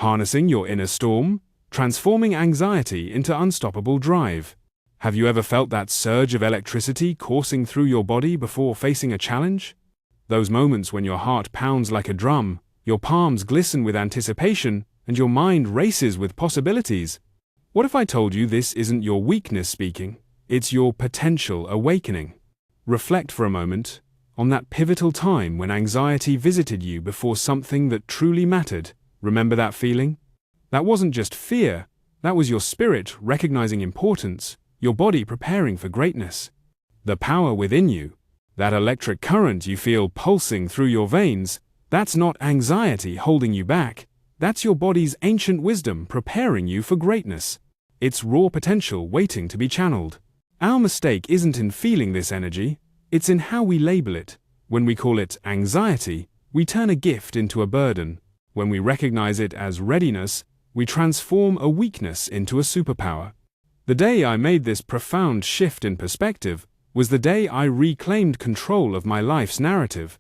harnessing your inner storm, transforming anxiety into unstoppable drive. Have you ever felt that surge of electricity coursing through your body before facing a challenge? Those moments when your heart pounds like a drum, your palms glisten with anticipation, and your mind races with possibilities. What if I told you this isn't your weakness speaking, it's your potential awakening? Reflect for a moment on that pivotal time when anxiety visited you before something that truly mattered. Remember that feeling? That wasn't just fear, that was your spirit recognizing importance, your body preparing for greatness. The power within you, that electric current you feel pulsing through your veins, that's not anxiety holding you back, that's your body's ancient wisdom preparing you for greatness. It's raw potential waiting to be channeled. Our mistake isn't in feeling this energy, it's in how we label it. When we call it anxiety, we turn a gift into a burden. When we recognize it as readiness, we transform a weakness into a superpower. The day I made this profound shift in perspective was the day I reclaimed control of my life's narrative.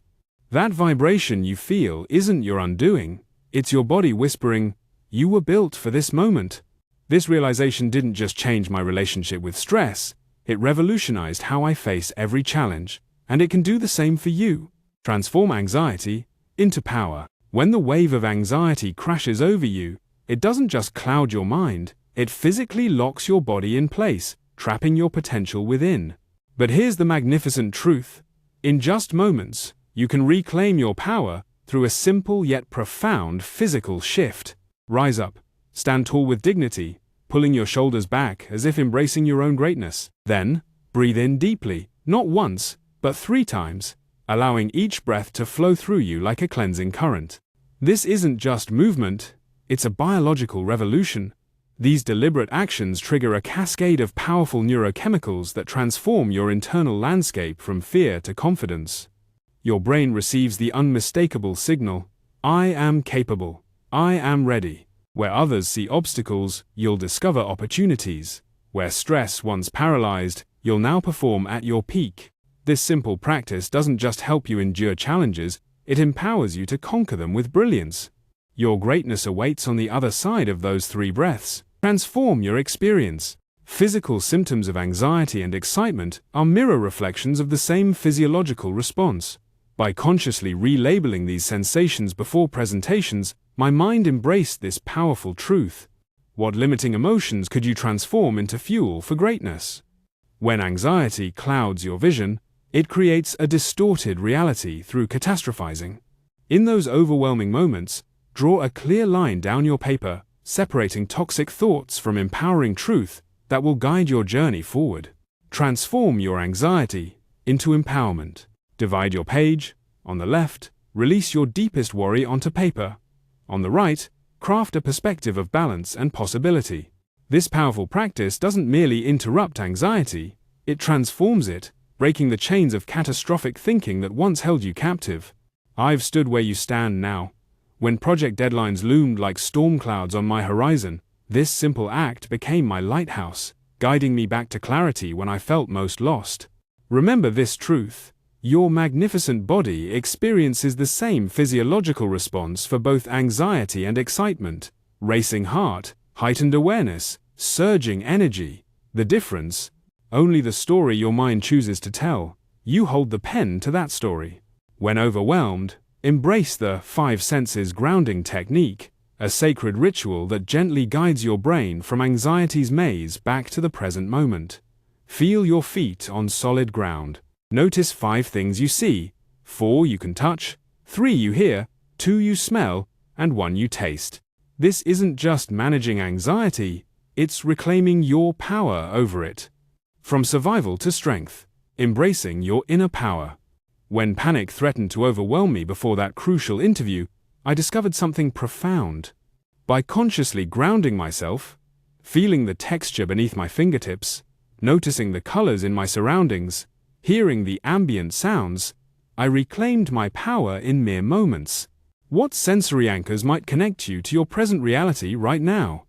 That vibration you feel isn't your undoing, it's your body whispering, "You were built for this moment." This realization didn't just change my relationship with stress, it revolutionized how I face every challenge, and it can do the same for you. Transform anxiety into power. When the wave of anxiety crashes over you, it doesn't just cloud your mind, it physically locks your body in place, trapping your potential within. But here's the magnificent truth. In just moments, you can reclaim your power through a simple yet profound physical shift. Rise up, stand tall with dignity, pulling your shoulders back as if embracing your own greatness. Then, breathe in deeply, not once, but 3 times, allowing each breath to flow through you like a cleansing current. This isn't just movement, it's a biological revolution. These deliberate actions trigger a cascade of powerful neurochemicals that transform your internal landscape from fear to confidence. Your brain receives the unmistakable signal, "I am capable, I am ready." Where others see obstacles, you'll discover opportunities. Where stress once paralyzed, you'll now perform at your peak. This simple practice doesn't just help you endure challenges, it empowers you to conquer them with brilliance. Your greatness awaits on the other side of those 3 breaths. Transform your experience. Physical symptoms of anxiety and excitement are mirror reflections of the same physiological response. By consciously relabeling these sensations before presentations, my mind embraced this powerful truth. What limiting emotions could you transform into fuel for greatness? When anxiety clouds your vision, it creates a distorted reality through catastrophizing. In those overwhelming moments, draw a clear line down your paper, separating toxic thoughts from empowering truth that will guide your journey forward. Transform your anxiety into empowerment. Divide your page. On the left, release your deepest worry onto paper. On the right, craft a perspective of balance and possibility. This powerful practice doesn't merely interrupt anxiety, it transforms it, breaking the chains of catastrophic thinking that once held you captive. I've stood where you stand now. When project deadlines loomed like storm clouds on my horizon, this simple act became my lighthouse, guiding me back to clarity when I felt most lost. Remember this truth. Your magnificent body experiences the same physiological response for both anxiety and excitement. Racing heart, heightened awareness, surging energy. The difference? Only the story your mind chooses to tell. You hold the pen to that story. When overwhelmed, embrace the 5 senses grounding technique, a sacred ritual that gently guides your brain from anxiety's maze back to the present moment. Feel your feet on solid ground. Notice 5 things you see, 4 you can touch, 3 you hear, 2 you smell, and 1 you taste. This isn't just managing anxiety, it's reclaiming your power over it. From survival to strength, embracing your inner power. When panic threatened to overwhelm me before that crucial interview, I discovered something profound. By consciously grounding myself, feeling the texture beneath my fingertips, noticing the colors in my surroundings, hearing the ambient sounds, I reclaimed my power in mere moments. What sensory anchors might connect you to your present reality right now?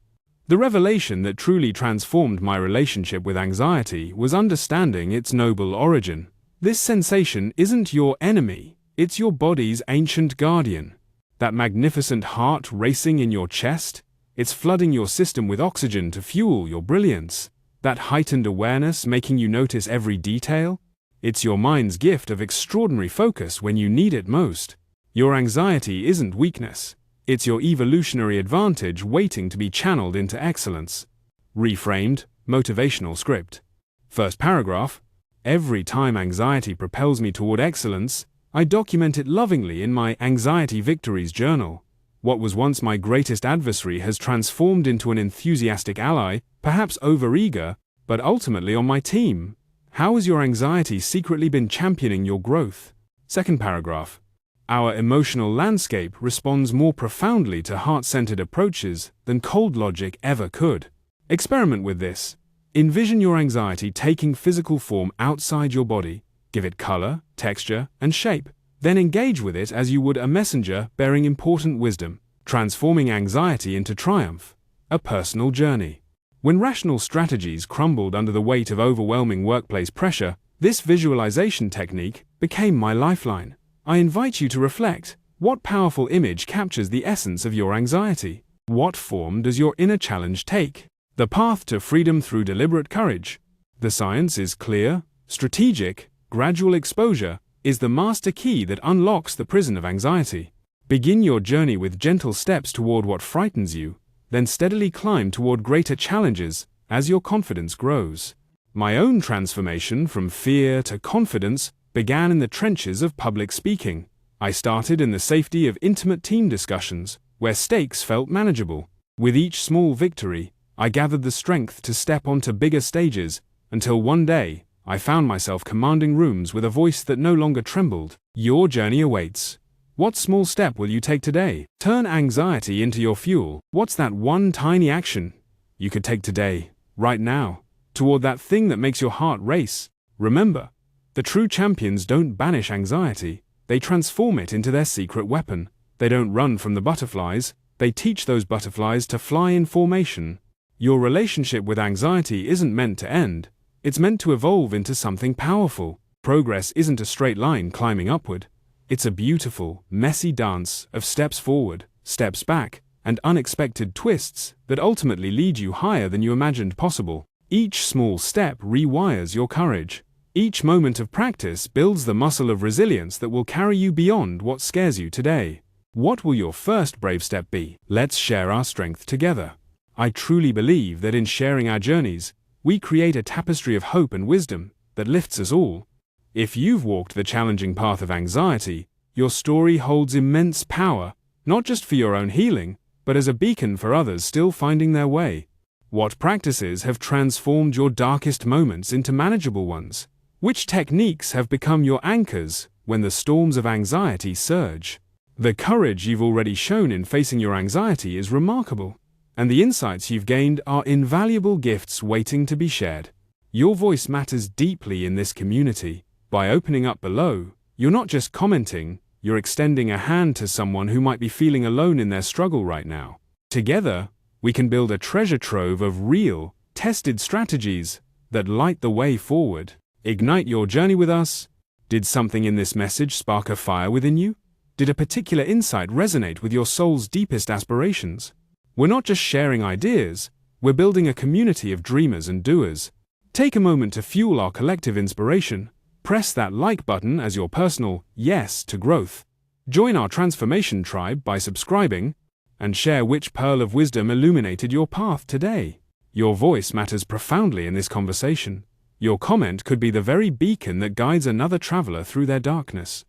The revelation that truly transformed my relationship with anxiety was understanding its noble origin. This sensation isn't your enemy, it's your body's ancient guardian. That magnificent heart racing in your chest? It's flooding your system with oxygen to fuel your brilliance. That heightened awareness making you notice every detail? It's your mind's gift of extraordinary focus when you need it most. Your anxiety isn't weakness. It's your evolutionary advantage waiting to be channeled into excellence. Reframed, motivational script. First paragraph. Every time anxiety propels me toward excellence, I document it lovingly in my Anxiety Victories journal. What was once my greatest adversary has transformed into an enthusiastic ally, perhaps overeager, but ultimately on my team. How has your anxiety secretly been championing your growth? Second paragraph. Our emotional landscape responds more profoundly to heart-centered approaches than cold logic ever could. Experiment with this. Envision your anxiety taking physical form outside your body. Give it color, texture, and shape. Then engage with it as you would a messenger bearing important wisdom, transforming anxiety into triumph, a personal journey. When rational strategies crumbled under the weight of overwhelming workplace pressure, this visualization technique became my lifeline. I invite you to reflect. What powerful image captures the essence of your anxiety? What form does your inner challenge take? The path to freedom through deliberate courage. The science is clear, strategic, gradual exposure is the master key that unlocks the prison of anxiety. Begin your journey with gentle steps toward what frightens you, then steadily climb toward greater challenges as your confidence grows. My own transformation from fear to confidence began in the trenches of public speaking. I started in the safety of intimate team discussions, where stakes felt manageable. With each small victory, I gathered the strength to step onto bigger stages, until one day, I found myself commanding rooms with a voice that no longer trembled. Your journey awaits. What small step will you take today? Turn anxiety into your fuel. What's that one tiny action you could take today, right now, toward that thing that makes your heart race? Remember, the true champions don't banish anxiety, they transform it into their secret weapon. They don't run from the butterflies, they teach those butterflies to fly in formation. Your relationship with anxiety isn't meant to end, it's meant to evolve into something powerful. Progress isn't a straight line climbing upward. It's a beautiful, messy dance of steps forward, steps back, and unexpected twists that ultimately lead you higher than you imagined possible. Each small step rewires your courage. Each moment of practice builds the muscle of resilience that will carry you beyond what scares you today. What will your first brave step be? Let's share our strength together. I truly believe that in sharing our journeys, we create a tapestry of hope and wisdom that lifts us all. If you've walked the challenging path of anxiety, your story holds immense power, not just for your own healing, but as a beacon for others still finding their way. What practices have transformed your darkest moments into manageable ones? Which techniques have become your anchors when the storms of anxiety surge? The courage you've already shown in facing your anxiety is remarkable, and the insights you've gained are invaluable gifts waiting to be shared. Your voice matters deeply in this community. By opening up below, you're not just commenting, you're extending a hand to someone who might be feeling alone in their struggle right now. Together, we can build a treasure trove of real, tested strategies that light the way forward. Ignite your journey with us. Did something in this message spark a fire within you? Did a particular insight resonate with your soul's deepest aspirations? We're not just sharing ideas, we're building a community of dreamers and doers. Take a moment to fuel our collective inspiration. Press that like button as your personal yes to growth. Join our transformation tribe by subscribing, and share which pearl of wisdom illuminated your path today. Your voice matters profoundly in this conversation. Your comment could be the very beacon that guides another traveler through their darkness.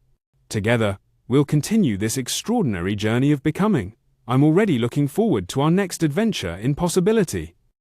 Together, we'll continue this extraordinary journey of becoming. I'm already looking forward to our next adventure in possibility.